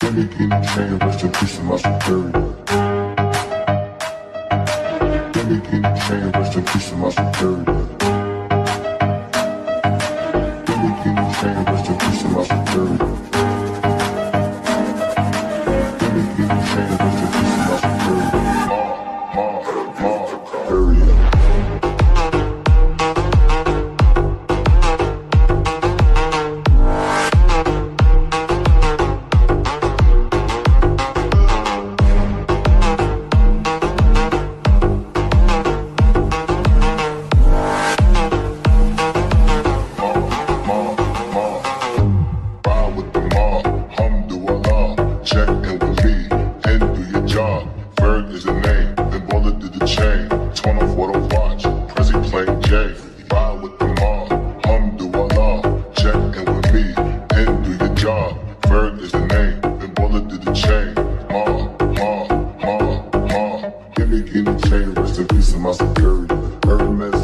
Lamborghini chain, rest in peace to my superior. Lamborghini chain, rest in peace to my superior. Lamborghini chain, rest in peace to my superior. Lamborghini chain, rest in peace to my superior. Superior. Lamborghini chain, rest in peace to my security. Hermes,